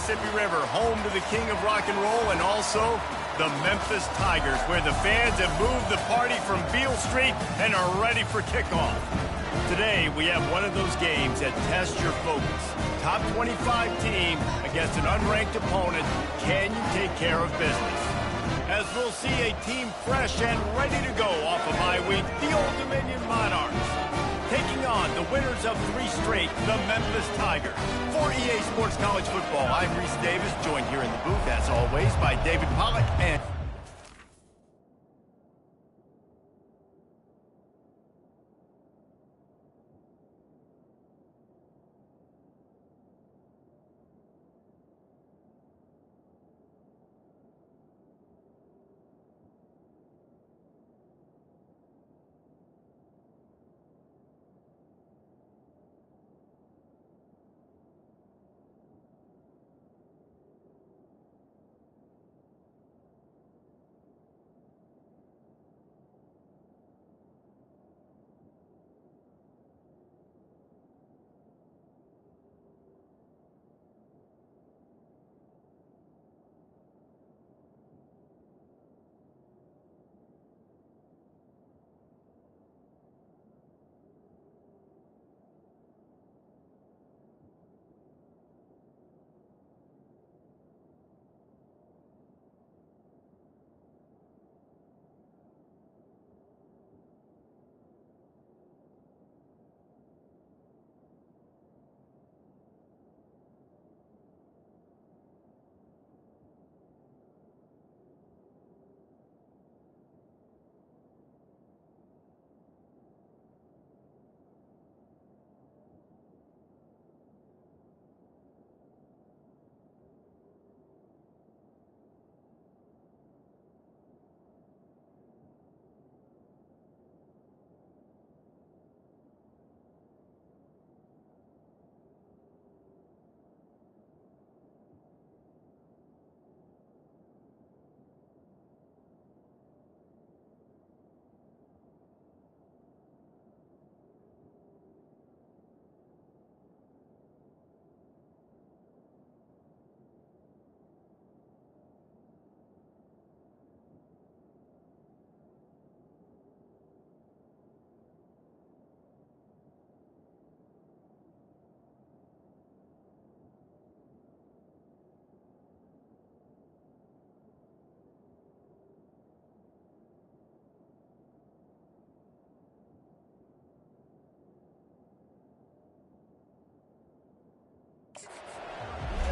Mississippi River, home to the king of rock and roll and also the Memphis Tigers, where the fans have moved the party from Beale Street and are ready for kickoff. Today, we have one of those games that tests your focus. Top 25 team against an unranked opponent. Can you take care of business? As we'll see a team fresh and ready to go off of bye week, the Old Dominion Monarchs. Taking on the winners of 3 straight, the Memphis Tigers. For EA Sports College Football, I'm Reese Davis, joined here in the booth, as always, by David Pollack and...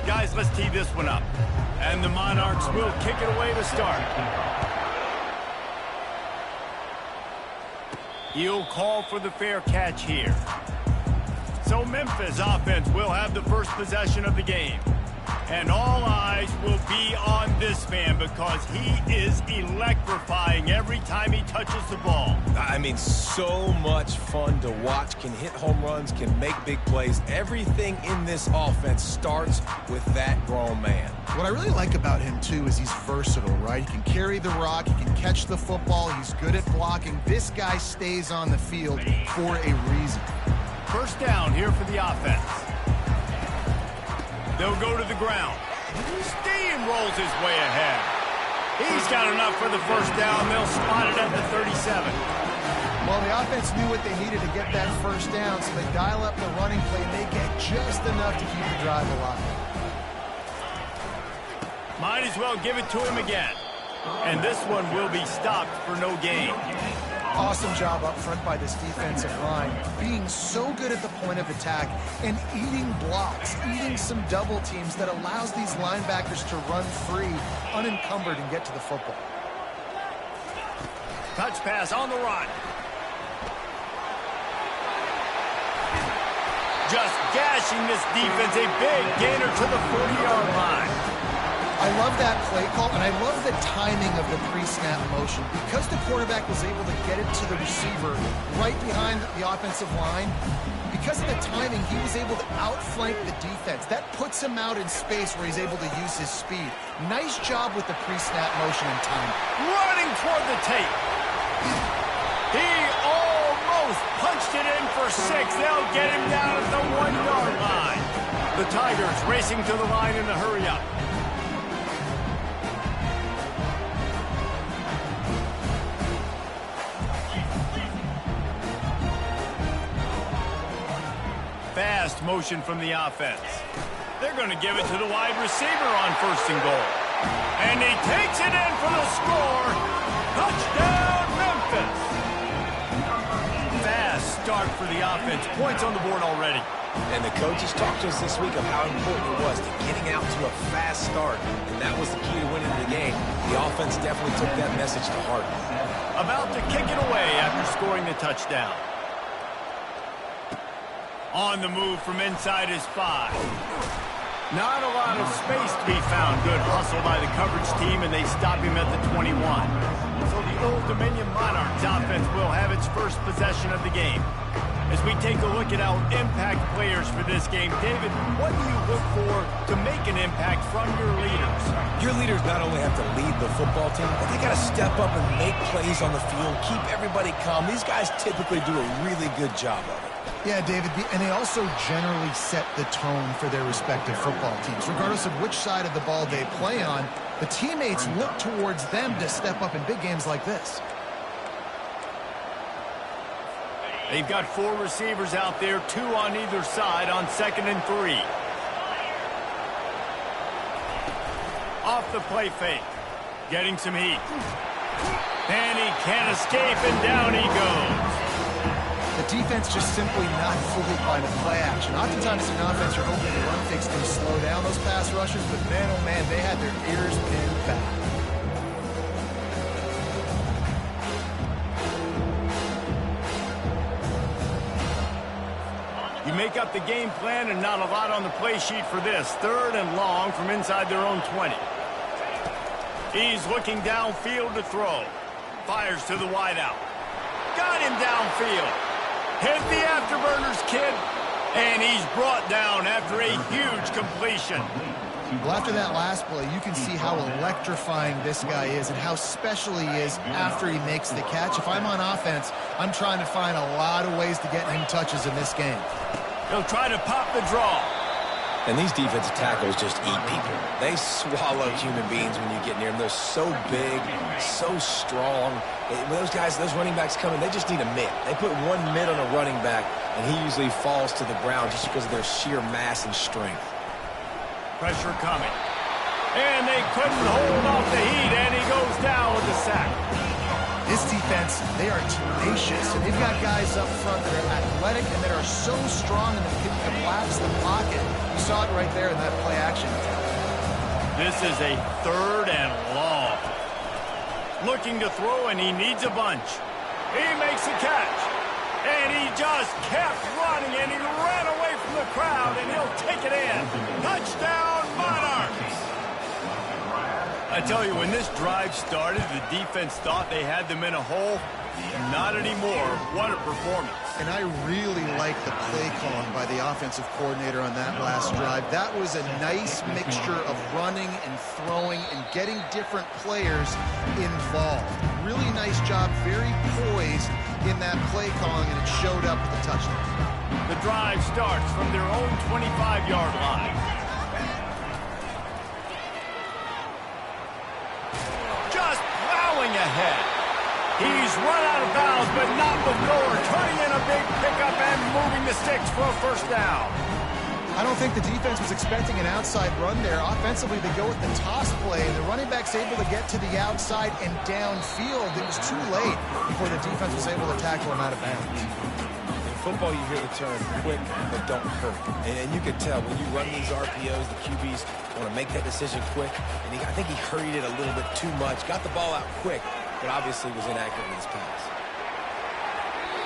Guys, let's tee this one up. And the Monarchs will kick it away to start. He'll call for the fair catch here. So Memphis offense will have the first possession of the game. And all eyes will be on this man because he is electrifying every time he touches the ball. I mean, so much fun to watch. Can hit home runs, can make big plays. Everything in this offense starts with that grown man. What I really like about him, too, is he's versatile, right? He can carry the rock, he can catch the football, he's good at blocking. This guy stays on the field for a reason. First down here for the offense. They'll go to the ground. Steamrolls his way ahead. He's got enough for the first down. They'll spot it at the 37. Well, the offense knew what they needed to get that first down, so they dial up the running play, and they get just enough to keep the drive alive. Might as well give it to him again. And this one will be stopped for no gain. Awesome job up front by this defensive line, being so good at the point of attack and eating blocks, eating some double teams that allows these linebackers to run free, unencumbered, and get to the football. Touch pass on the run. Just gashing this defense, a big gainer to the 40-yard line. I love that play call, and I love the timing of the pre-snap motion. Because the quarterback was able to get it to the receiver right behind the offensive line, because of the timing, he was able to outflank the defense. That puts him out in space where he's able to use his speed. Nice job with the pre-snap motion and timing. Running toward the tape. He almost punched it in for 6. They'll get him down at the 1-yard line. The Tigers racing to the line in a hurry-up. Fast motion from the offense. They're going to give it to the wide receiver on 1st and goal. And he takes it in for the score. Touchdown, Memphis. Fast start for the offense. Points on the board already. And the coaches talked to us this week of how important it was to getting out to a fast start. And that was the key to winning the game. The offense definitely took that message to heart. About to kick it away after scoring the touchdown. On the move from inside his 5. Not a lot of space to be found. Good hustle by the coverage team, and they stop him at the 21. So the Old Dominion Monarchs offense will have its first possession of the game. As we take a look at our impact players for this game, David, what do you look for to make an impact from your leaders? Your leaders not only have to lead the football team, but they got to step up and make plays on the field, keep everybody calm. These guys typically do a really good job of it. Yeah, David, and they also generally set the tone for their respective football teams. Regardless of which side of the ball they play on, the teammates look towards them to step up in big games like this. They've got 4 receivers out there, 2 on either side on 2nd and 3. Off the play fake. Getting some heat. And he can't escape, and down he goes. The defense just simply not fooled by the play action. Oftentimes in offense, you're hoping the run fakes can slow down those pass rushers, but man, oh man, they had their ears pinned back. You make up the game plan and not a lot on the play sheet for this. 3rd and long from inside their own 20. He's looking downfield to throw. Fires to the wideout. Got him downfield. Hit the afterburners, kid. And he's brought down after a huge completion. Well, after that last play, you can see how electrifying this guy is and how special he is after he makes the catch. If I'm on offense, I'm trying to find a lot of ways to get him touches in this game. He'll try to pop the draw. And these defensive tackles just eat people. They swallow human beings when you get near them. They're so big, so strong. When those guys, those running backs come in, they just need a mid. They put one mid on a running back, and he usually falls to the ground just because of their sheer mass and strength. Pressure coming. And they couldn't hold off the heat, and he goes down with the sack. This defense, they are tenacious, and they've got guys up front that are athletic and that are so strong and that can collapse the pocket. You saw it right there in that play action. This is a 3rd and long. Looking to throw, and he needs a bunch. He makes a catch. And he just kept running, and he ran away from the crowd, and he'll take it in. Touchdown, Monarchs! I tell you, when this drive started, the defense thought they had them in a hole. Not anymore. What a performance. And I really like the play calling by the offensive coordinator on that last drive. That was a nice mixture of running and throwing and getting different players involved. Really nice job, very poised in that play calling, and it showed up with the touchdown. The drive starts from their own 25-yard line. Just plowing ahead. He's run out of bounds, but not before turning in a big pickup and moving the sticks for a 1st down. I don't think the defense was expecting an outside run there. Offensively, they go with the toss play, and the running back's able to get to the outside and downfield. It was too late before the defense was able to tackle him out of bounds. In football, you hear the term quick but don't hurt. And you can tell when you run these RPOs, the QBs want to make that decision quick. And I think he hurried it a little bit too much. Got the ball out quick, but obviously was inaccurate with his pass.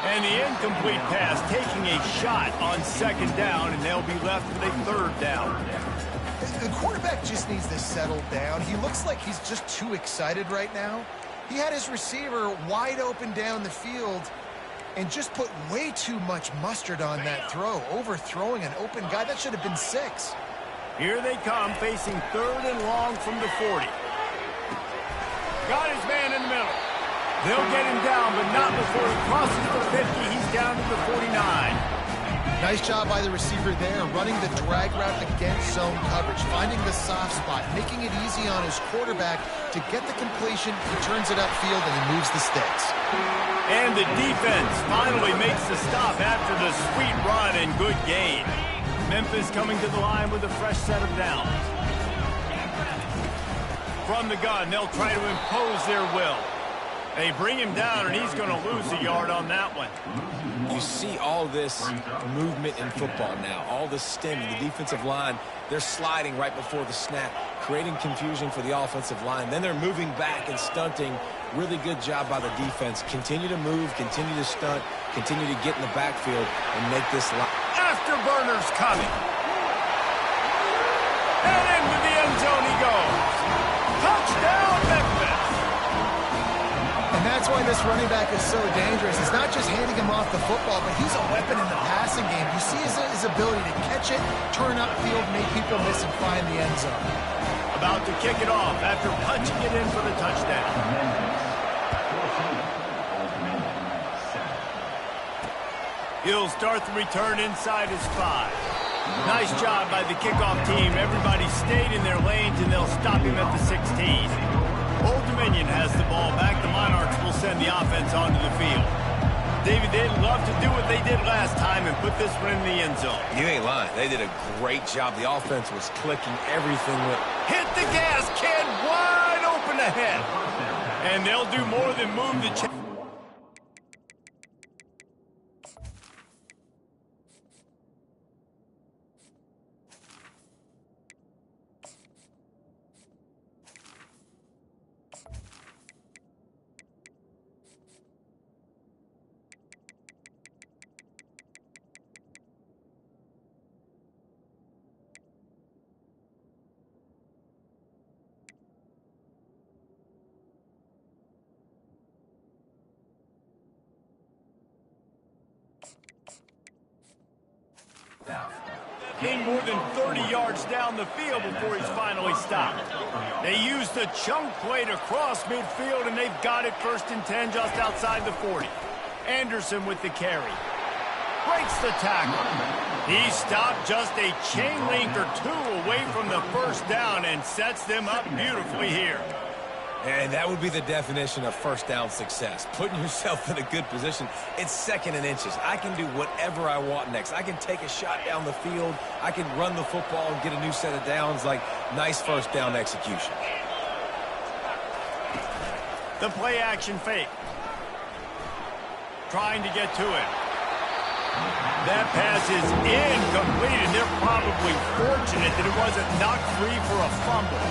And the incomplete pass taking a shot on 2nd down, and they'll be left with a 3rd down. The quarterback just needs to settle down. He looks like he's just too excited right now. He had his receiver wide open down the field and just put way too much mustard on that throw, overthrowing an open guy. That should have been 6. Here they come, facing 3rd and long from the 40. Got his man in the middle. They'll get him down, but not before he crosses the 50. He's down to the 49. Nice job by the receiver there, running the drag route against zone coverage, finding the soft spot, making it easy on his quarterback to get the completion. He turns it upfield and he moves the sticks. And the defense finally makes the stop after the sweet run and good gain. Memphis coming to the line with a fresh set of downs. From the gun, they'll try to impose their will. They bring him down, and he's going to lose a yard on that one. You see all this movement in football now, all the stemming, the defensive line, they're sliding right before the snap, creating confusion for the offensive line. Then they're moving back and stunting. Really good job by the defense. Continue to move, continue to stunt, continue to get in the backfield and make this line. Afterburners coming. And into the end zone he goes. Touchdown, Memphis. And that's why this running back is so dangerous. It's not just handing him off the football, but he's a weapon in the passing game. You see his ability to catch it, turn upfield, make people miss, and find the end zone. About to kick it off after punching it in for the touchdown. He'll start the return inside his 5. Nice job by the kickoff team. Everybody stayed in their lanes, and they'll stop him at the 16. Old Dominion has the ball back. The Monarchs will send the offense onto the field. David, they'd love to do what they did last time and put this one in the end zone. You ain't lying. They did a great job. The offense was clicking. Everything went... Hit the gas, kid. Wide open ahead. And they'll do more than move the chain. Came more than 30 yards down the field before he's finally stopped. They used a chunk play to cross midfield, and they've got it 1st and 10 just outside the 40. Anderson with the carry. Breaks the tackle. He stopped just a chain link or 2 away from the 1st down and sets them up beautifully here. And that would be the definition of 1st down success. Putting yourself in a good position. It's 2nd and inches. I can do whatever I want next. I can take a shot down the field. I can run the football and get a new set of downs. Like, nice 1st down execution. The play action fake. Trying to get to it. That pass is incomplete, and they're probably fortunate that it wasn't knocked free for a fumble.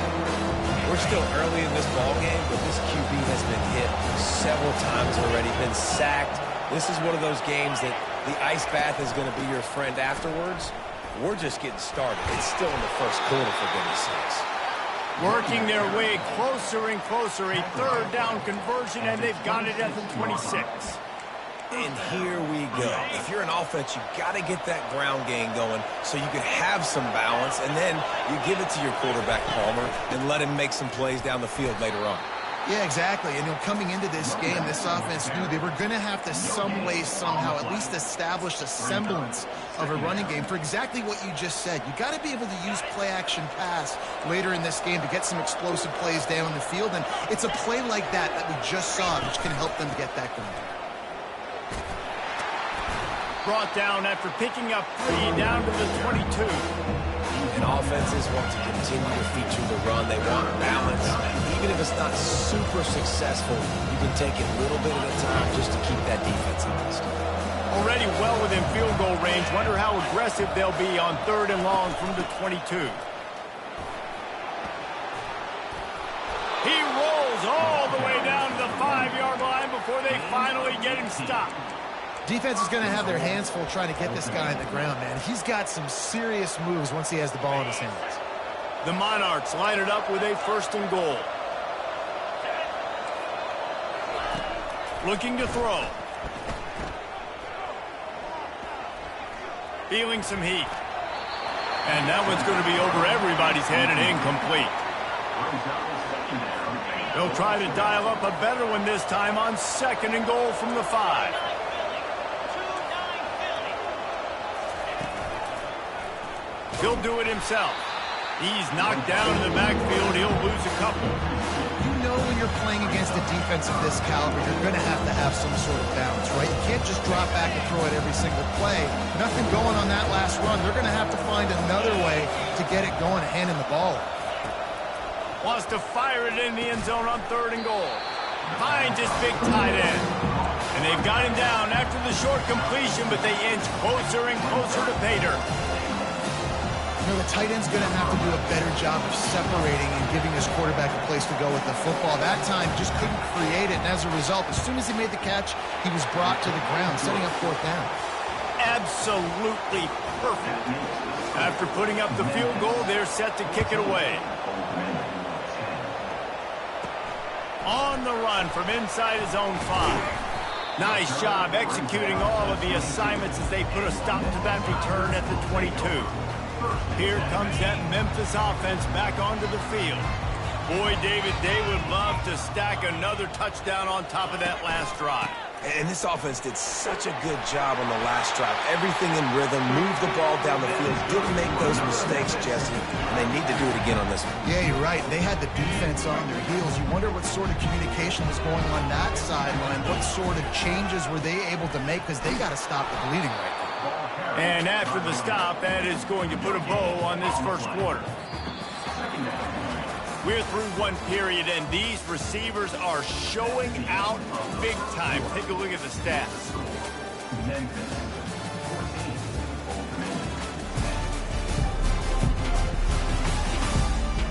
We're still early in this ballgame, but this QB has been hit several times already, been sacked. This is one of those games that the ice bath is going to be your friend afterwards. We're just getting started. It's still in the 1st quarter, for goodness sakes. Working their way closer and closer, a 3rd down conversion, and they've got it at the 26. And here we go. If you're an offense, you got to get that ground game going so you can have some balance, and then you give it to your quarterback, Palmer, and let him make some plays down the field later on. Yeah, exactly. And coming into this game, this offense knew they were going to have to some way, somehow, at least establish a semblance of a running game for exactly what you just said. You got to be able to use play-action pass later in this game to get some explosive plays down the field, and it's a play like that we just saw, which can help them get that going. Brought down after picking up 3 down to the 22. And offenses want to continue to feature the run. They want balance. Even if it's not super successful, you can take it a little bit at a time just to keep that defense honest. Already well within field goal range. Wonder how aggressive they'll be on 3rd and long from the 22. He rolls all the way down to the 5-yard line before they finally get him stopped. Defense is going to have their hands full trying to get this guy on the ground, man. He's got some serious moves once he has the ball in his hands. The Monarchs line it up with a 1st and goal. Looking to throw. Feeling some heat. And that one's going to be over everybody's head and incomplete. They'll try to dial up a better one this time on 2nd and goal from the 5. He'll do it himself. He's knocked down in the backfield. He'll lose a couple. You know when you're playing against a defense of this caliber, you're going to have some sort of balance, right? You can't just drop back and throw it every single play. Nothing going on that last run. They're going to have to find another way to get it going, handing the ball. Wants to fire it in the end zone on 3rd and goal. Finds his big tight end. And they've got him down after the short completion, but they inch closer and closer to pay dirt. You know, the tight end's going to have to do a better job of separating and giving his quarterback a place to go with the football. That time, just couldn't create it, and as a result, as soon as he made the catch, he was brought to the ground, setting up 4th down. Absolutely perfect. After putting up the field goal, they're set to kick it away. On the run from inside his own 5. Nice job executing all of the assignments as they put a stop to that return at the 22. Here comes that Memphis offense back onto the field. Boy, David, they would love to stack another touchdown on top of that last drive. And this offense did such a good job on the last drive. Everything in rhythm, moved the ball down the field, didn't make those mistakes, Jesse, and they need to do it again on this one. Yeah, you're right. They had the defense on their heels. You wonder what sort of communication was going on that sideline. What sort of changes were they able to make, because they got to stop the bleeding right now. And after the stop, that is going to put a bow on this first quarter. We're through one period, and these receivers are showing out big time. Take a look at the stats.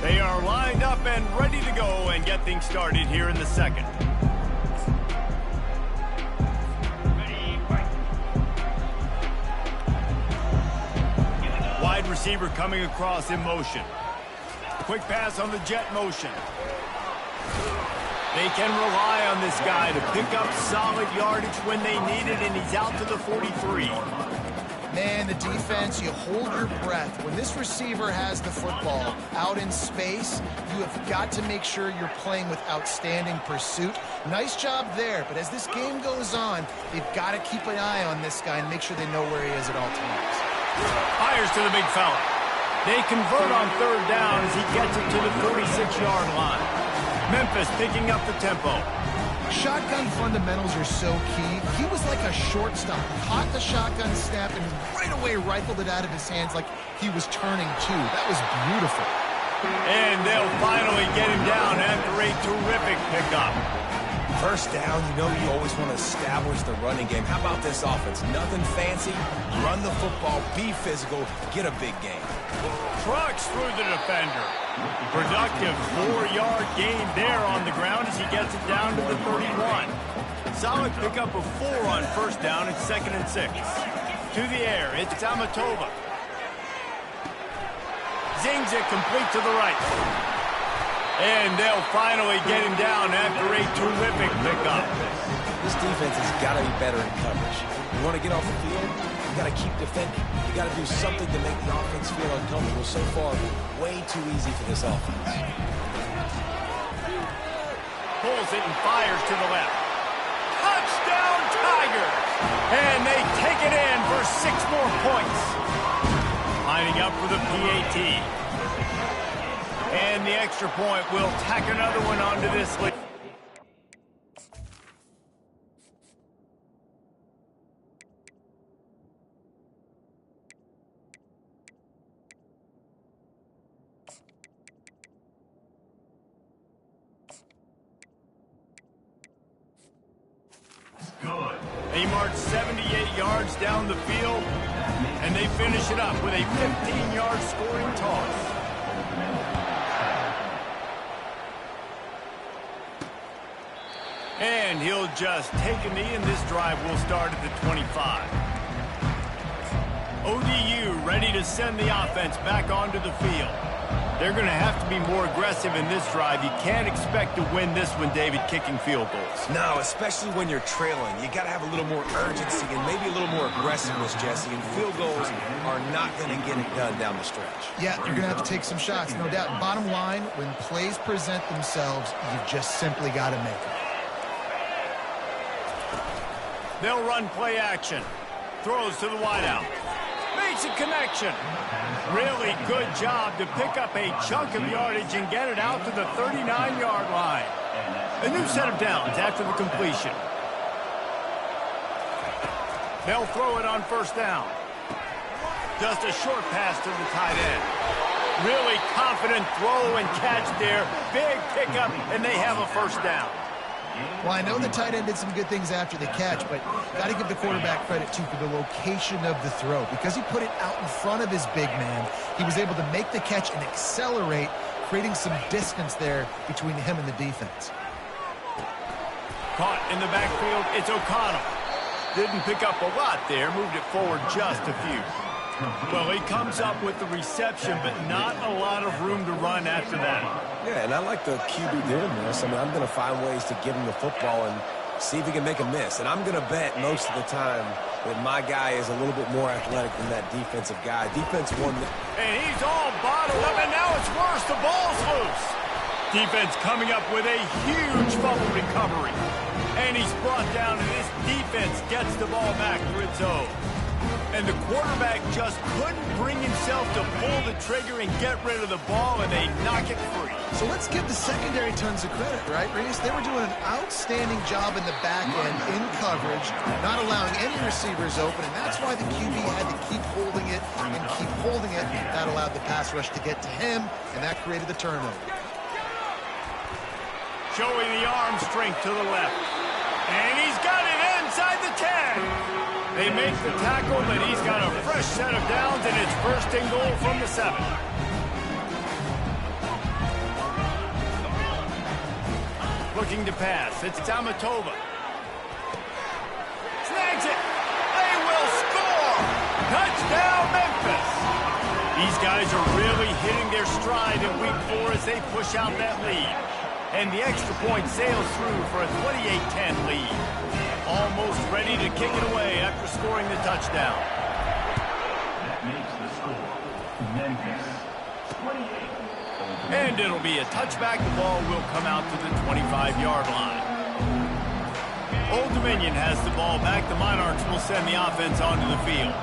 They are lined up and ready to go and get things started here in the second. Wide receiver coming across in motion. Quick pass on the jet motion. They can rely on this guy to pick up solid yardage when they need it, and he's out to the 43. Man, the defense, you hold your breath. When this receiver has the football out in space, you have got to make sure you're playing with outstanding pursuit. Nice job there, but as this game goes on, they've got to keep an eye on this guy and make sure they know where he is at all times. Fires to the big fella. They convert on 3rd down as he gets it to the 46-yard line. Memphis picking up the tempo. Shotgun fundamentals are so key. He was like a shortstop. Caught the shotgun snap and right away rifled it out of his hands like he was turning two. That was beautiful. And they'll finally get him down after a terrific pickup. First down, you know you always want to establish the running game. How about this offense? Nothing fancy. Run the football, be physical, get a big gain. Trucks through the defender. Productive 4-yard gain there on the ground as he gets it down to the 31. Solid pickup of 4 on 1st down. It's 2nd and 6. To the air, it's Amatova. Zings it complete to the right. And they'll finally get him down after a terrific pickup. This defense has got to be better in coverage. You want to get off the field, you got to keep defending. You got to do something to make the offense feel uncomfortable. So far, way too easy for this offense. Pulls it and fires to the left. Touchdown, Tigers! And they take it in for 6 more points. Lining up for the PAT. And the extra point will tack another one onto this lead. They march 78 yards down the field, and they finish it up with a 15-yard scoring toss. And he'll just take a knee, and this drive will start at the 25. ODU ready to send the offense back onto the field. They're going to have to be more aggressive in this drive. You can't expect to win this one, David, kicking field goals. No, especially when you're trailing. You got to have a little more urgency and maybe a little more aggressiveness, Jesse. And field goals are not going to get it done down the stretch. Yeah, you're going to have to take some shots, no doubt. Bottom line, when plays present themselves, you just simply got to make them. They'll run play action. Throws to the wideout. Makes a connection. Really good job to pick up a chunk of yardage and get it out to the 39-yard line. A new set of downs after the completion. They'll throw it on first down. Just a short pass to the tight end. Really confident throw and catch there. Big pickup, and they have a first down. Well, I know the tight end did some good things after the catch, but got to give the quarterback credit, too, for the location of the throw. Because he put it out in front of his big man, he was able to make the catch and accelerate, creating some distance there between him and the defense. Caught in the backfield, it's O'Connell. Didn't pick up a lot there, moved it forward just a few. Well, he comes up with the reception, but not a lot of room to run after that. Yeah, and I like the QB doing this. I mean, I'm going to find ways to give him the football and see if he can make a miss. And I'm going to bet most of the time that my guy is a little bit more athletic than that defensive guy. Defense won. And he's all bottled up, and now it's worse. The ball's loose. Defense coming up with a huge fumble recovery. And he's brought down, and this defense gets the ball back for its own. And the quarterback just couldn't bring himself to pull the trigger and get rid of the ball, and they knock it free. So let's give the secondary tons of credit, right, Reese? They were doing an outstanding job in the back end in coverage, not allowing any receivers open, and that's why the QB had to keep holding it and keep holding it. That allowed the pass rush to get to him, and that created the turnover. Showing the arm strength to the left. And he's got it inside the 10. They make the tackle, but he's got a fresh set of downs, and it's first and goal from the 7. Looking to pass. It's Tamatova. Snags it. They will score. Touchdown, Memphis. These guys are really hitting their stride in week 4 as they push out that lead. And the extra point sails through for a 28-10 lead. Almost ready to kick it away after scoring the touchdown. That makes the score Memphis 28. And it'll be a touchback. The ball will come out to the 25-yard line. Old Dominion has the ball back. The Monarchs will send the offense onto the field.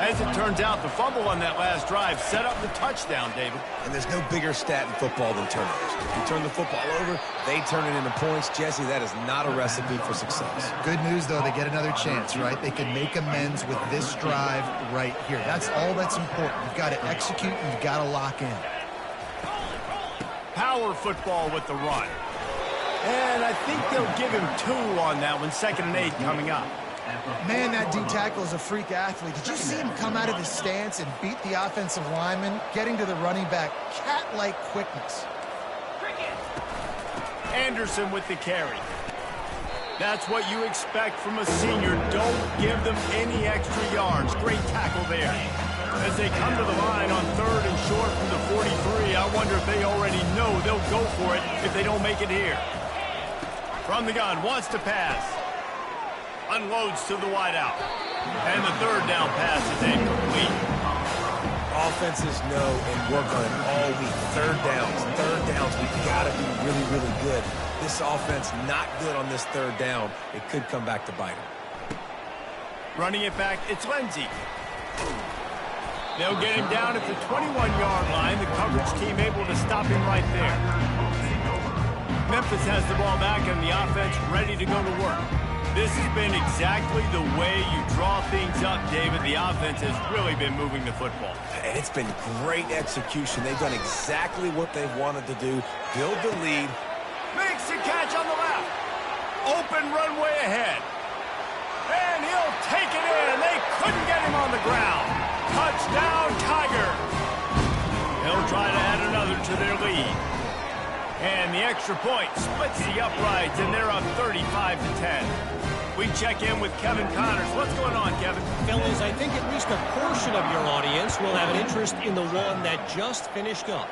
As it turns out, the fumble on that last drive set up the touchdown, David. And there's no bigger stat in football than turnovers. If you turn the football over, they turn it into points. Jesse, that is not a recipe for success. Good news, though, they get another chance, right? They can make amends with this drive right here. That's all that's important. You've got to execute and you've got to lock in. Power football with the run. And I think they'll give him 2 on that one. 2nd and 8 coming up. Man, that D-tackle is a freak athlete. Did you see him come out of his stance and beat the offensive lineman, getting to the running back? Cat-like quickness. Anderson with the carry. That's what you expect from a senior. Don't give them any extra yards. Great tackle there. As they come to the line on 3rd and short from the 43, I wonder if they already know they'll go for it if they don't make it here. From the gun, wants to pass. Unloads to the wideout. And the 3rd down pass is incomplete. Offenses know and work on it all week. 3rd downs. We've got to be really, really good. This offense not good on this 3rd down. It could come back to bite them. Running it back, it's Lindsey. They'll get him down at the 21-yard line. The coverage team able to stop him right there. Memphis has the ball back and the offense ready to go to work. This has been exactly the way you draw things up, David. The offense has really been moving the football. And it's been great execution. They've done exactly what they've wanted to do. Build the lead. Makes the catch on the left. Open runway ahead. And he'll take it in. They couldn't get him on the ground. Touchdown, Tigers. They'll try to add another to their lead. And the extra point splits the uprights, and they're up 35-10. We check in with Kevin Connors. What's going on, Kevin? Fellas, I think at least a portion of your audience will have an interest in the one that just finished up.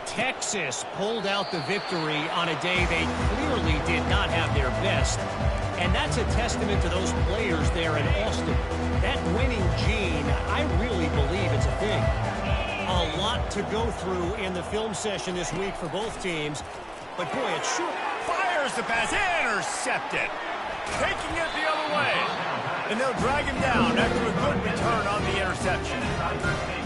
Texas pulled out the victory on a day they clearly did not have their best. And that's a testament to those players there in Austin. That winning gene, I really believe it's a thing. A lot to go through in the film session this week for both teams. But boy, it's sure. Fires the pass, intercepted. Taking it the other way. And they'll drag him down after a good return on the interception.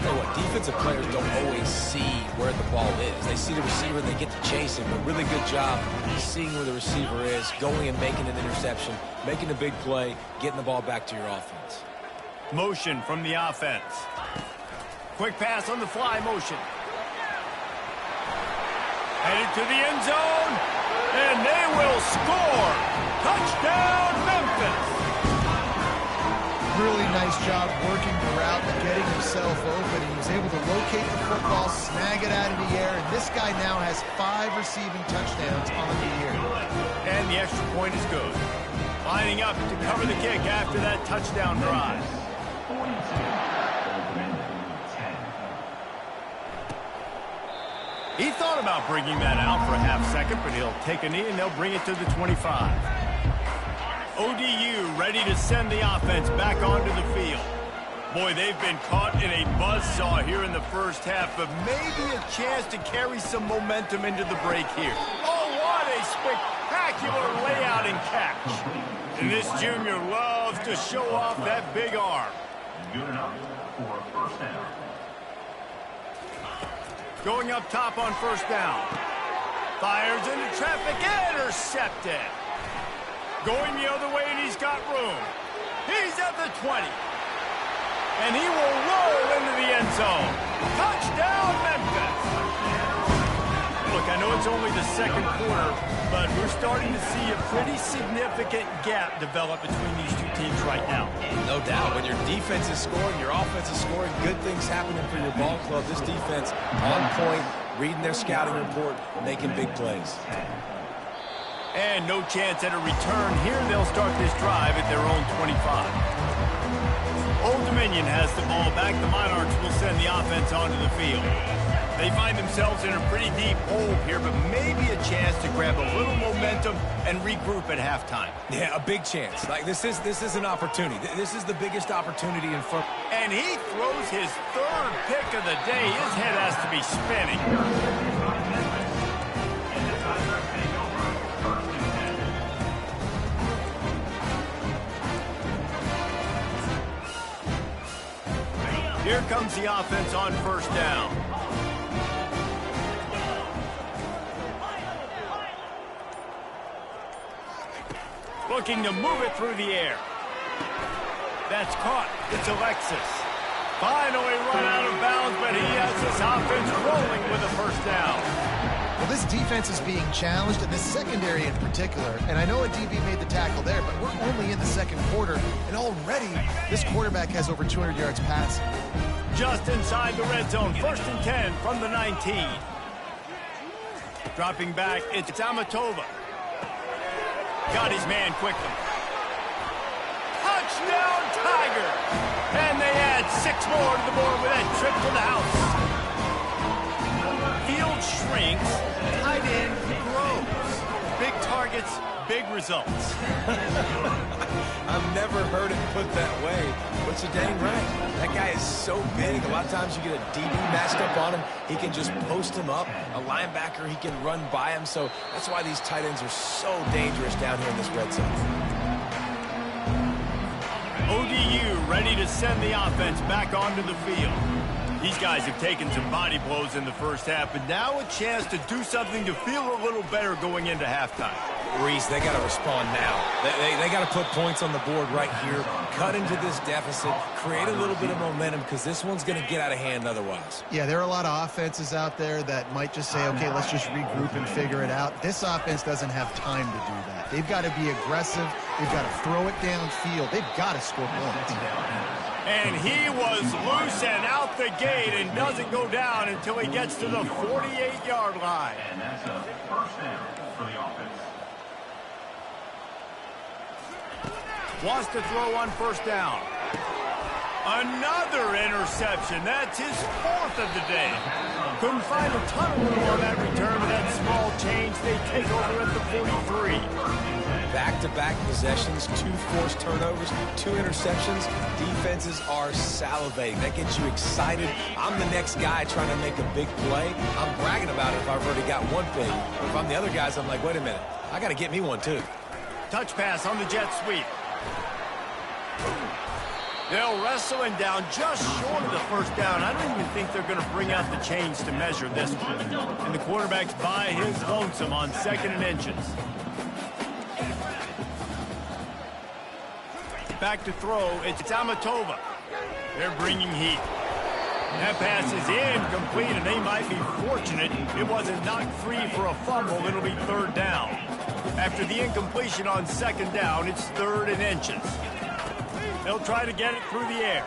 Tell you what, defensive players don't always see where the ball is. They see the receiver, they get to chase him. But really good job seeing where the receiver is, going and making an interception, making a big play, getting the ball back to your offense. Motion from the offense. Quick pass on the fly motion. Headed to the end zone, and they will score. Touchdown, Memphis. Really nice job working the route and getting himself open. He was able to locate the football, snag it out of the air, and this guy now has 5 receiving touchdowns on the year. And the extra point is good. Lining up to cover the kick after that touchdown drive. He thought about bringing that out for a half second, but he'll take a knee and they'll bring it to the 25. ODU ready to send the offense back onto the field. Boy, they've been caught in a buzzsaw here in the first half, but maybe a chance to carry some momentum into the break here. Oh, what a spectacular layout and catch. And this junior loves to show off that big arm. Good enough for a first down. Going up top on first down. Fires into traffic, intercepted. Going the other way, and he's got room. He's at the 20. And he will roll into the end zone. Touchdown, Memphis. Look, I know it's only the second quarter, but we're starting to see a pretty significant gap develop between these two teams right now. No doubt. When your defense is scoring, your offense is scoring, good things happening for your ball club. This defense on point, reading their scouting report, making big plays. And no chance at a return. Here they'll start this drive at their own 25. Old Dominion has the ball back. The Monarchs will send the offense onto the field. They find themselves in a pretty deep hole here, but maybe a chance to grab a little momentum and regroup at halftime. Yeah, a big chance. Like this is an opportunity. This is the biggest opportunity in front. And he throws his 3rd pick of the day. His head has to be spinning. Here comes the offense on first down. Looking to move it through the air. That's caught. It's Alexis. Finally run out of bounds, but he has his offense rolling with a first down. Well, this defense is being challenged, and this secondary in particular. And I know a DB made the tackle there, but we're only in the second quarter, and already this quarterback has over 200 yards passing. Just inside the red zone, 1st and 10 from the 19. Dropping back, it's Amatova. Got his man quickly. Touchdown, Tiger! And they add 6 more to the board with that trip to the house. Field shrinks, tight end grows. Big targets, big results. I've never heard it put that way, but you're dang right. That guy is so big. A lot of times you get a DB matched up on him. He can just post him up. A linebacker, he can run by him. So that's why these tight ends are so dangerous down here in this red zone. ODU ready to send the offense back onto the field. These guys have taken some body blows in the first half, but now a chance to do something to feel a little better going into halftime. Reese, they got to respond now. They got to put points on the board right here, cut into this deficit, create a little bit of momentum, because this one's going to get out of hand otherwise. Yeah, there are a lot of offenses out there that might just say, okay, let's just regroup and figure it out. This offense doesn't have time to do that. They've got to be aggressive. They've got to throw it downfield. They've got to score points. And he was loose and out the gate and doesn't go down until he gets to the 48-yard line. And that's a first down for the offense. Wants to throw on first down. Another interception. That's his 4th of the day. Couldn't find a ton of room on that return, but that small change, they take over at the 43. Back-to-back possessions, 2 forced turnovers, 2 interceptions. Defenses are salivating. That gets you excited. I'm the next guy trying to make a big play. I'm bragging about it if I've already got one big. But if I'm the other guys, I'm like, wait a minute. I got to get me one, too. Touch pass on the jet sweep. They'll wrestle him down just short of the first down. I don't even think they're going to bring out the chains to measure this one. And the quarterback's by his lonesome on 2nd and inches. Back to throw, it's Amatova. They're bringing heat. That pass is incomplete, and they might be fortunate it wasn't knocked free for a fumble. It'll be 3rd down. After the incompletion on 2nd down, it's 3rd and inches. They'll try to get it through the air.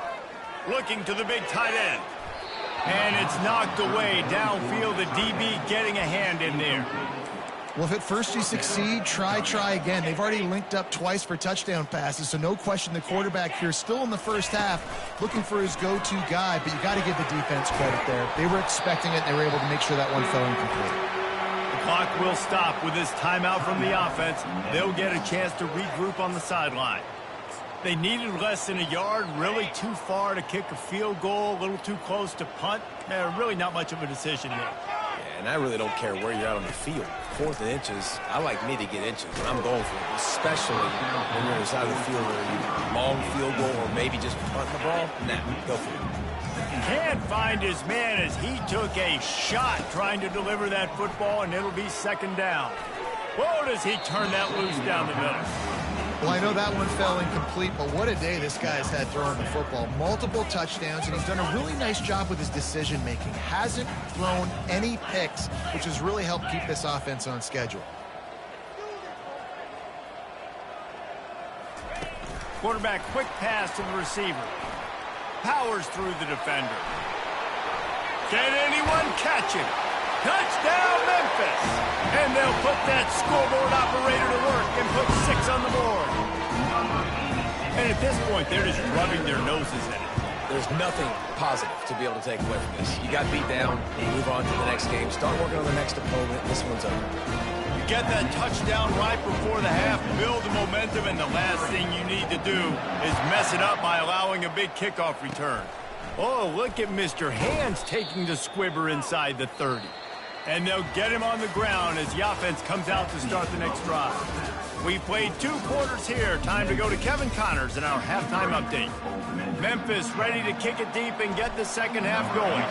Looking to the big tight end. And it's knocked away downfield. The DB getting a hand in there. Well, if at first you succeed, try again. They've already linked up twice for touchdown passes, so no question the quarterback here still in the first half looking for his go-to guy, but you got to give the defense credit there. They were expecting it, and they were able to make sure that one fell incomplete. The clock will stop with this timeout from the offense. They'll get a chance to regroup on the sideline. They needed less than a yard, really too far to kick a field goal, a little too close to punt. Really not much of a decision here. Yeah, and I really don't care where you're out on the field. 4th and inches, I like me to get inches, and I'm going for it, especially when you're on the side of the field where you long field goal or maybe just punting the ball. Nah, go for it. Can't find his man as he took a shot trying to deliver that football, and it'll be 2nd down. Whoa, does he turn that loose down the middle? Well, I know that one fell incomplete, but what a day this guy's had throwing the football. Multiple touchdowns, and he's done a really nice job with his decision-making. Hasn't thrown any picks, which has really helped keep this offense on schedule. Quarterback quick pass to the receiver. Powers through the defender. Can anyone catch him? Touchdown, Memphis! And they'll put that scoreboard operator to work and put 6 on the board. And at this point, they're just rubbing their noses in it. There's nothing positive to be able to take away from this. You got beat down, you move on to the next game, start working on the next opponent. This one's over. You get that touchdown right before the half, build the momentum, and the last thing you need to do is mess it up by allowing a big kickoff return. Oh, look at Mr. Hands taking the squibber inside the 30. And they'll get him on the ground as the offense comes out to start the next drive. We played 2 quarters here. Time to go to Kevin Connors in our halftime update. Memphis ready to kick it deep and get the second half going.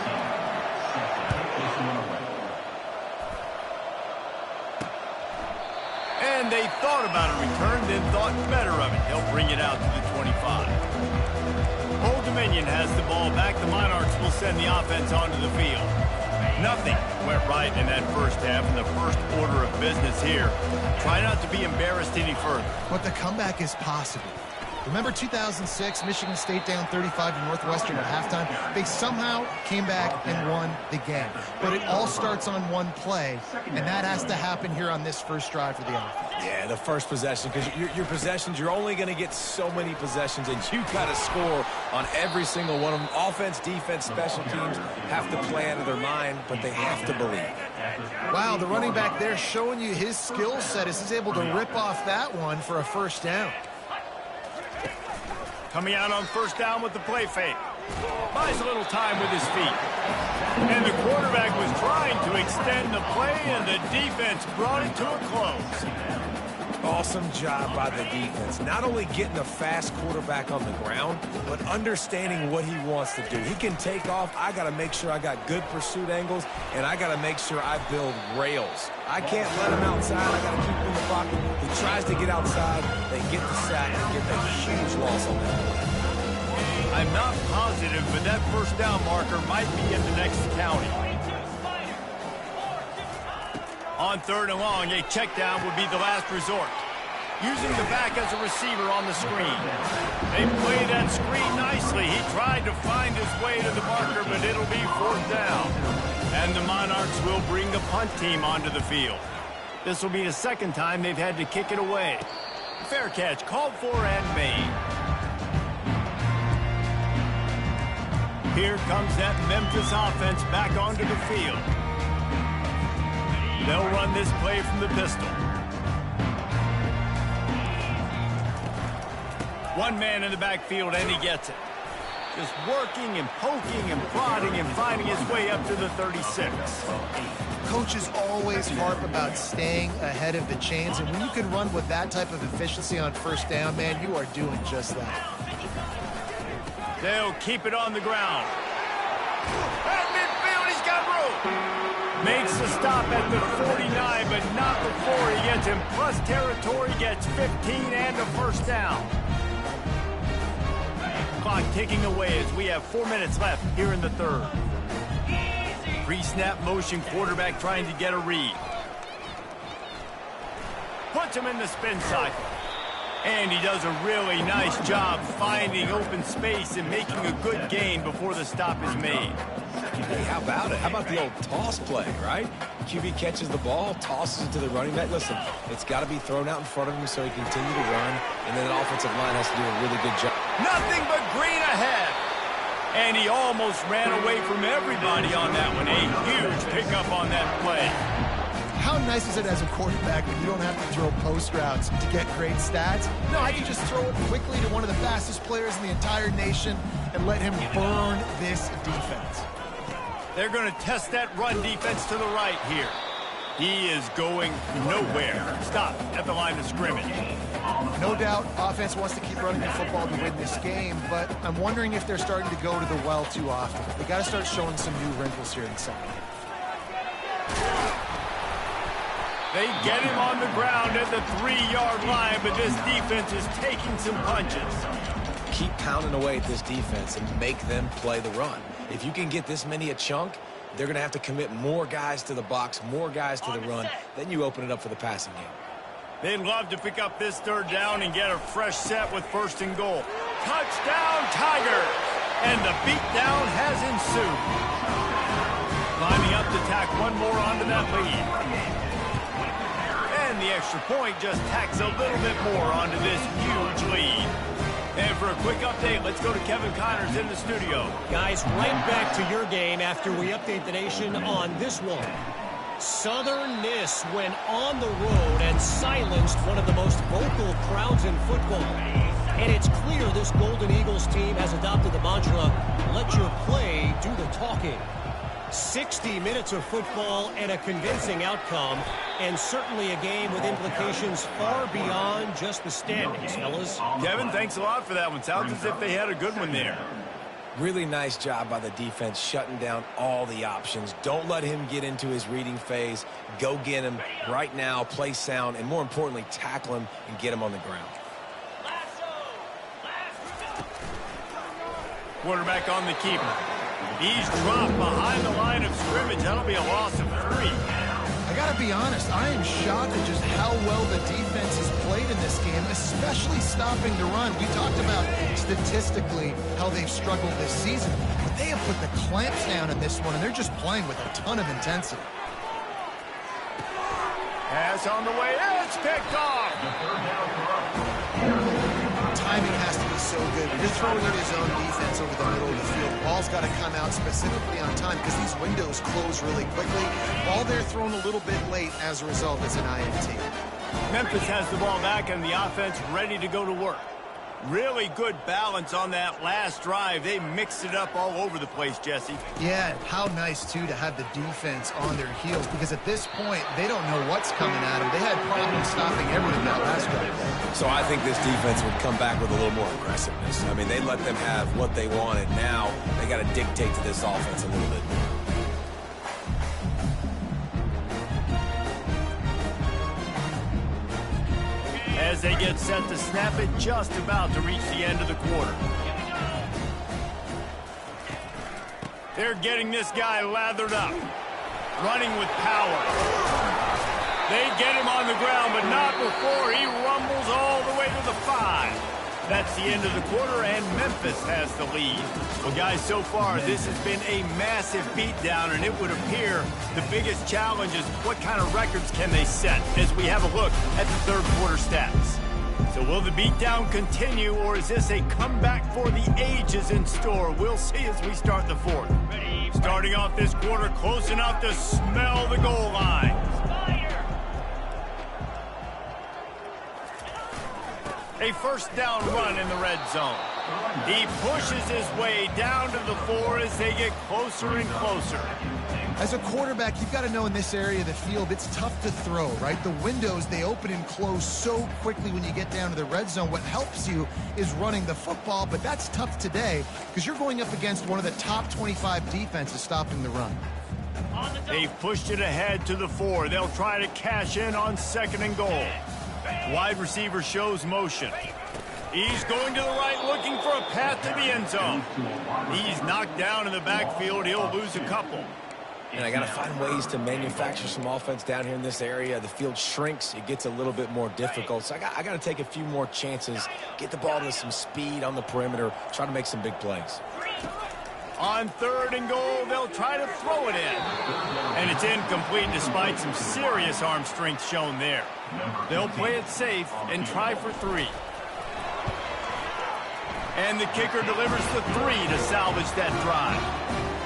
And they thought about a return, then thought better of it. They'll bring it out to the 25. Old Dominion has the ball back. The Monarchs will send the offense onto the field. Nothing went right in that first half, and the first order of business here. Try not to be embarrassed any further. But the comeback is possible. Remember 2006, Michigan State down 35 to Northwestern at halftime? They somehow came back and won the game. But it all starts on one play, and that has to happen here on this first drive for the offense. Yeah, the first possession, because your possessions, you're only going to get so many possessions, and you got to score on every single one of them. Offense, defense, special teams have to play out of their mind, but they have to believe. Wow, the running back there showing you his skill set as he's able to rip off that one for a first down. Coming out on first down with the play fake. Buys a little time with his feet. And the quarterback was trying to extend the play, and the defense brought it to a close. Awesome job by the defense. Not only getting a fast quarterback on the ground, but understanding what he wants to do. He can take off. I got to make sure I got good pursuit angles, and I got to make sure I build rails. I can't let him outside. I got to keep him in the pocket. He tries to get outside. They get the sack and get a huge loss on that play. I'm not positive, but that first down marker might be in the next county. On third and long, a check down would be the last resort. Using the back as a receiver on the screen. They play that screen nicely. He tried to find his way to the marker, but it'll be fourth down. And the Monarchs will bring the punt team onto the field. This will be the second time they've had to kick it away. Fair catch called for and made. Here comes that Memphis offense back onto the field. They'll run this play from the pistol. One man in the backfield, and he gets it. Just working and poking and prodding and finding his way up to the 36. Coaches always harp about staying ahead of the chains, and when you can run with that type of efficiency on first down, man, you are doing just that. They'll keep it on the ground. At midfield, he's got room. Makes the stop at the 49, but not before he gets in plus territory, gets 15 and a first down. Clock ticking away as we have 4 minutes left here in the third. Pre-snap motion, quarterback trying to get a read. Puts him in the spin cycle. And he does a really nice job finding open space and making a good gain before the stop is made. Hey, how about it? How about the old toss play, right? QB catches the ball, tosses it to the running back. Listen, it's got to be thrown out in front of him so he can continue to run, and then the offensive line has to do a really good job. Nothing but green ahead. And he almost ran away from everybody on that one. A huge pickup on that play. How nice is it as a quarterback when you don't have to throw post routes to get great stats? No, I can just throw it quickly to one of the fastest players in the entire nation and let him burn this defense. They're going to test that run defense to the right here. He is going nowhere. Stop at the line of scrimmage. No doubt, offense wants to keep running the football to win this game, but I'm wondering if they're starting to go to the well too often. They got to start showing some new wrinkles here in the second half. They get him on the ground at the 3-yard line, but this defense is taking some punches. Keep pounding away at this defense and make them play the run. If you can get this many a chunk, they're going to have to commit more guys to the box, more guys to the run. Then you open it up for the passing game. They'd love to pick up this third down and get a fresh set with first and goal. Touchdown, Tigers! And the beatdown has ensued. Climbing up to tack one more onto that lead. And the extra point just tacks a little bit more onto this huge lead. And for a quick update, let's go to Kevin Connors in the studio. Guys, right back to your game after we update the nation on this one. Southern Miss went on the road and silenced one of the most vocal crowds in football. And it's clear this Golden Eagles team has adopted the mantra, let your play do the talking. 60 minutes of football and a convincing outcome, and certainly a game with implications far beyond just the standings, fellas. Kevin, thanks a lot for that one. Sounds as if they had a good one there. Really nice job by the defense shutting down all the options. Don't let him get into his reading phase. Go get him right now, play sound, and more importantly, tackle him and get him on the ground. Quarterback on the keeper. He's dropped behind the line of scrimmage. That'll be a loss of 3. I got to be honest, I am shocked at just how well the defense has played in this game, especially stopping the run. We talked about statistically how they've struggled this season, but they have put the clamps down in this one, and they're just playing with a ton of intensity. Pass on the way. It's picked off. Timing has to be so good. When you're throwing in his own defense over the middle of the field, the ball's got to come out specifically on time because these windows close really quickly. Ball there thrown a little bit late. As a result, it's an INT. Memphis has the ball back and the offense ready to go to work. Really good balance on that last drive. They mixed it up all over the place, Jesse. Yeah, how nice, too, to have the defense on their heels because at this point, they don't know what's coming at them. They had problems stopping everything that last drive. So I think this defense would come back with a little more aggressiveness. I mean, they let them have what they wanted. Now they got to dictate to this offense a little bit more. As they get set to snap it, just about to reach the end of the quarter. They're getting this guy lathered up, running with power. They get him on the ground, but not before he rumbles all the way to the 5. That's the end of the quarter, and Memphis has the lead. Well, guys, so far, this has been a massive beatdown, and it would appear the biggest challenge is what kind of records can they set as we have a look at the third quarter stats. So will the beatdown continue, or is this a comeback for the ages in store? We'll see as we start the fourth. Starting off this quarter close enough to smell the goal line. A first down run in the red zone. He pushes his way down to the 4 as they get closer and closer. As a quarterback, you've got to know in this area of the field, it's tough to throw, right? The windows, they open and close so quickly when you get down to the red zone. What helps you is running the football, but that's tough today because you're going up against one of the top 25 defenses stopping the run. They've pushed it ahead to the 4. They'll try to cash in on 2nd and goal. Wide receiver shows motion. He's going to the right, looking for a path to the end zone. He's knocked down in the backfield. He'll lose a couple. And I got to find ways to manufacture some offense down here in this area. The field shrinks. It gets a little bit more difficult. So I got to take a few more chances, get the ball to some speed on the perimeter, try to make some big plays. On 3rd and goal, they'll try to throw it in. And it's incomplete despite some serious arm strength shown there. They'll play it safe and try for 3. And the kicker delivers the 3 to salvage that drive.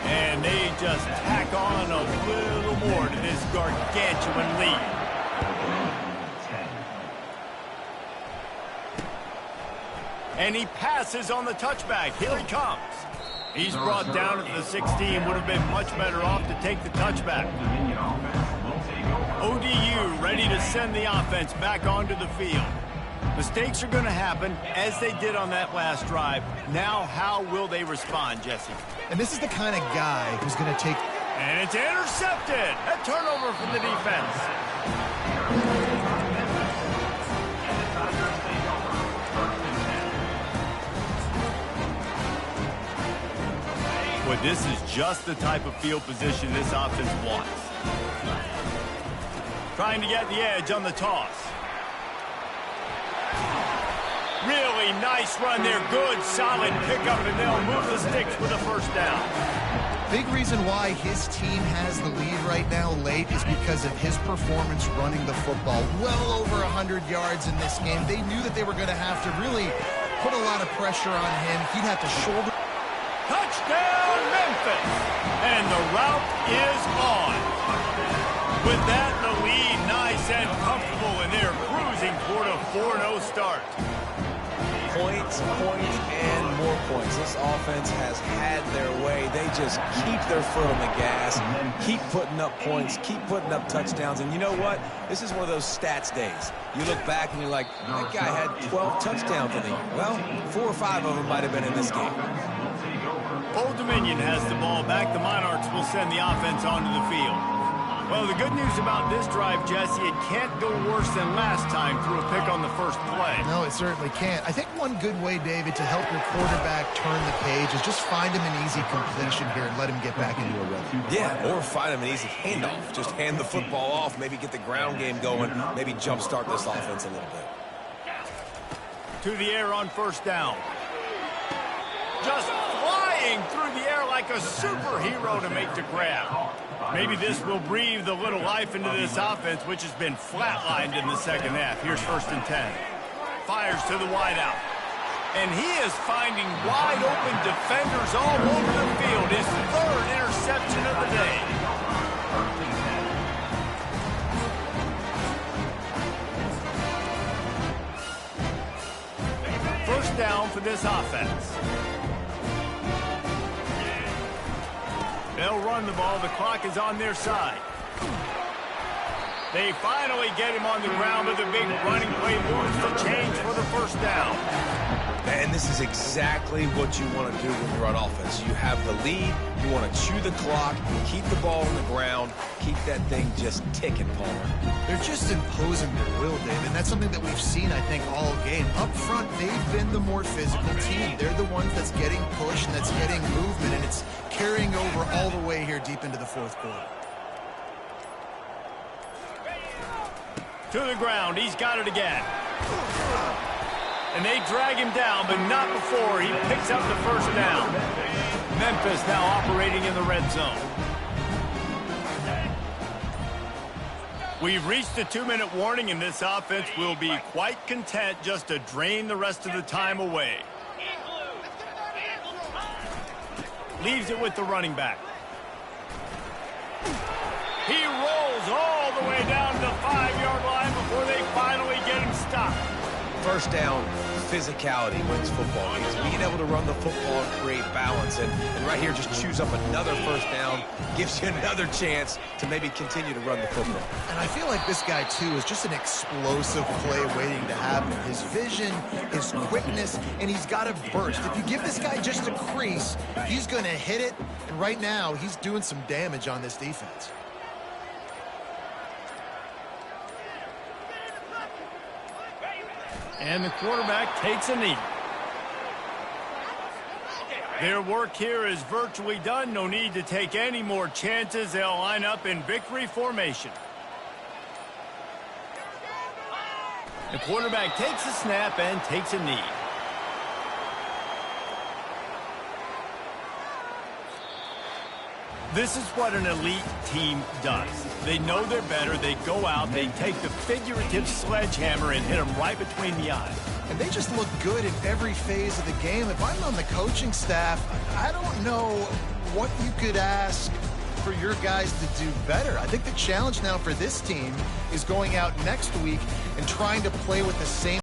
And they just tack on a little more to this gargantuan lead. And he passes on the touchback. Here he comes. He's brought down at the 16. Would have been much better off to take the touchback. ODU ready to send the offense back onto the field. Mistakes are going to happen, as they did on that last drive. Now, how will they respond, Jesse? And this is the kind of guy who's going to take... And it's intercepted. A turnover from the defense. But this is just the type of field position this offense wants. Trying to get the edge on the toss. Really nice run there. Good, solid pickup, and they'll move the sticks with a 1st down. Big reason why his team has the lead right now late is because of his performance running the football. Well over 100 yards in this game. They knew that they were going to have to really put a lot of pressure on him. He'd have to shoulder... Touchdown, Memphis! And the route is on. With that, the lead nice and comfortable, and they're cruising toward a 4-0 start. Points, and more points. This offense has had their way. They just keep their foot on the gas, keep putting up points, keep putting up touchdowns. And you know what? This is one of those stats days. You look back and you're like, that guy had 12 touchdowns in the year. Well, 4 or 5 of them might have been in this game. Old Dominion has the ball back. The Monarchs will send the offense onto the field. Well, the good news about this drive, Jesse, it can't go worse than last time through a pick on the first play. No, it certainly can't. I think one good way, David, to help your quarterback turn the page is just find him an easy completion here and let him get back into a rhythm. Yeah, or find him an easy handoff. Just hand the football off, maybe get the ground game going, maybe jumpstart this offense a little bit. To the air on 1st down. Just flying through the air like a superhero to make the grab. Maybe this will breathe a little life into this offense, which has been flatlined in the 2nd half. Here's 1st and 10. Fires to the wideout. And he is finding wide open defenders all over the field. His 3rd interception of the day. First down for this offense. They'll run the ball. The clock is on their side. They finally get him on the ground with a big running play moves to change for the 1st down. And this is exactly what you want to do when you're on offense. You have the lead. You want to chew the clock, keep the ball on the ground, keep that thing just ticking, Palmer. They're just imposing their will, David, and that's something that we've seen, I think, all game. Up front, they've been the more physical team. They're the ones that's getting pushed and that's getting movement, and it's carrying over all the way here deep into the 4th quarter. To the ground. He's got it again. And they drag him down, but not before he picks up the 1st down. Memphis now operating in the red zone. We've reached the 2-minute warning, and this offense will be quite content just to drain the rest of the time away. Leaves it with the running back. He rolls all the way down to the 5-yard line before they finally get him stopped. 1st down, physicality wins football games. Being able to run the football and create balance. And right here, just choose up another first down, gives you another chance to maybe continue to run the football. And I feel like this guy, too, is just an explosive play waiting to happen. His vision, his quickness, and he's got a burst. If you give this guy just a crease, he's going to hit it. And right now, he's doing some damage on this defense. And the quarterback takes a knee. Their work here is virtually done. No need to take any more chances. They'll line up in victory formation. The quarterback takes a snap and takes a knee. This is what an elite team does. They know they're better. They go out, they take the figurative sledgehammer and hit them right between the eyes. And they just look good in every phase of the game. If I'm on the coaching staff, I don't know what you could ask for your guys to do better. I think the challenge now for this team is going out next week and trying to play with the same